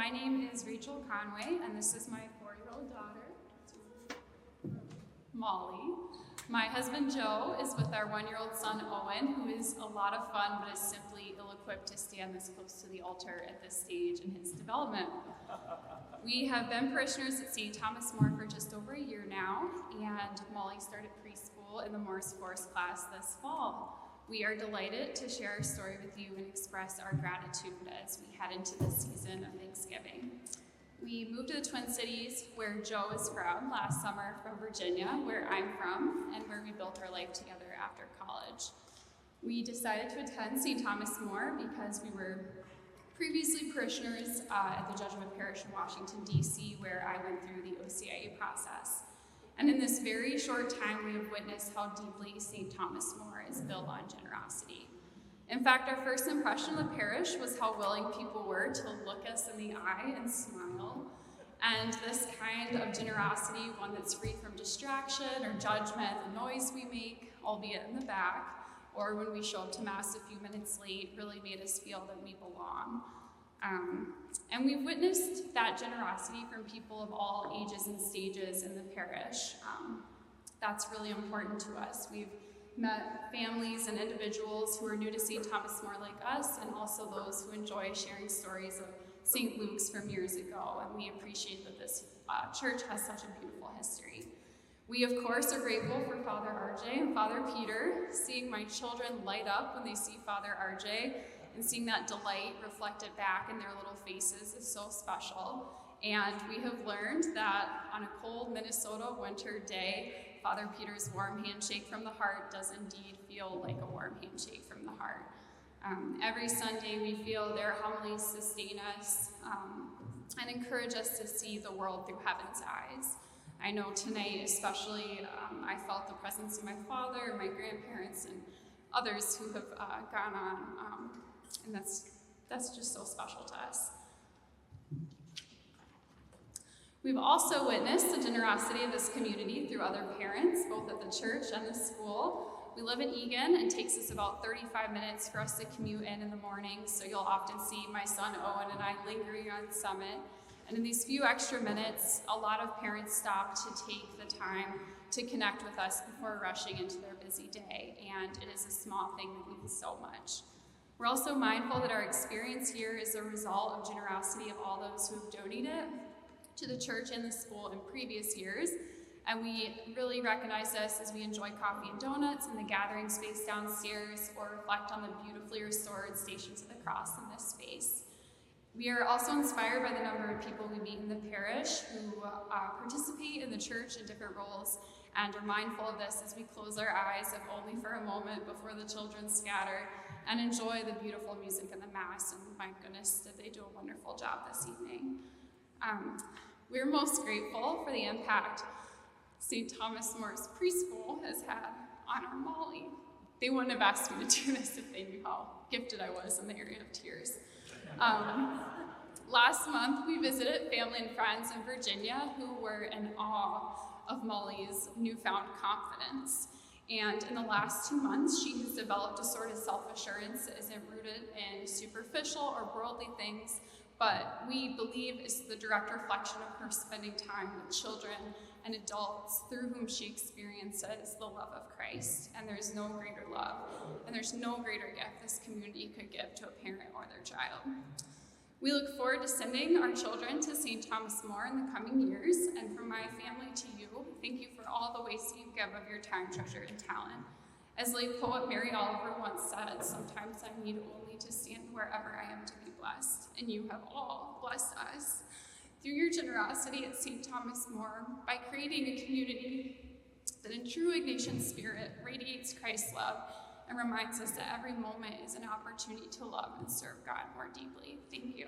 my name is Rachel Conway, and this is my 4-year-old daughter, Molly. My husband Joe is with our 1-year-old son Owen, who is a lot of fun, but is simply ill-equipped to stand this close to the altar at this stage in his development. We have been parishioners at St. Thomas More for just over a year now, and Molly started preschool in the Morse Forest class this fall. We are delighted to share our story with you and express our gratitude as we head into the season of Thanksgiving. We moved to the Twin Cities, where Joe is from, last summer from Virginia, where I'm from, and where we built our life together after college. We decided to attend St. Thomas More because we were previously parishioners at the Jesuit Parish in Washington, D.C., where I went through the OCIA process. And in this very short time, we have witnessed how deeply St. Thomas More is built on generosity. In fact, our first impression of the parish was how willing people were to look us in the eye and smile. And this kind of generosity, one that's free from distraction or judgment, the noise we make, albeit in the back, or when we show up to Mass a few minutes late, really made us feel that we belong. And we've witnessed that generosity from people of all ages and stages in the parish. That's really important to us. We've met families and individuals who are new to St. Thomas More like us, and also those who enjoy sharing stories of St. Luke's from years ago, and we appreciate that this church has such a beautiful history. We, of course, are grateful for Father RJ and Father Peter. Seeing my children light up when they see Father RJ and seeing that delight reflected back in their little faces is so special. And we have learned that on a cold Minnesota winter day, Father Peter's warm handshake from the heart does indeed feel like a warm handshake from the heart. Every Sunday we feel their homilies sustain us and encourage us to see the world through heaven's eyes. I know tonight especially, I felt the presence of my father, my grandparents, and others who have gone on, and that's just so special to us. We've also witnessed the generosity of this community through other parents, both at the church and the school. We live in Egan, and it takes us about 35 minutes for us to commute in the morning, so you'll often see my son Owen and I lingering on Summit. And in these few extra minutes, a lot of parents stop to take the time to connect with us before rushing into their busy day, and it is a small thing that means so much. We're also mindful that our experience here is a result of generosity of all those who have donated to the church and the school in previous years, and we really recognize this as we enjoy coffee and donuts in the gathering space downstairs or reflect on the beautifully restored Stations of the Cross in this space. We are also inspired by the number of people we meet in the parish who participate in the church in different roles, and are mindful of this as we close our eyes, if only for a moment, before the children scatter, and enjoy the beautiful music in the Mass. And my goodness, did they do a wonderful job this evening. We're most grateful for the impact St. Thomas More's preschool has had on our Molly. They wouldn't have asked me to do this if they knew how gifted I was in the area of tears. Last month, we visited family and friends in Virginia who were in awe of Molly's newfound confidence. And in the last 2 months, she has developed a sort of self-assurance that isn't rooted in superficial or worldly things, but we believe is the direct reflection of her spending time with children and adults through whom she experiences the love of Christ. And there's no greater love, and there's no greater gift this community could give to a parent or their child. We look forward to sending our children to St. Thomas More in the coming years, and from my family to you, thank you for all the ways you give of your time, treasure, and talent. As late poet Mary Oliver once said, sometimes I need only to stand wherever I am to be blessed, and you have all blessed us through your generosity at St. Thomas More by creating a community that in true Ignatian spirit radiates Christ's love and reminds us that every moment is an opportunity to love and serve God more deeply. Thank you.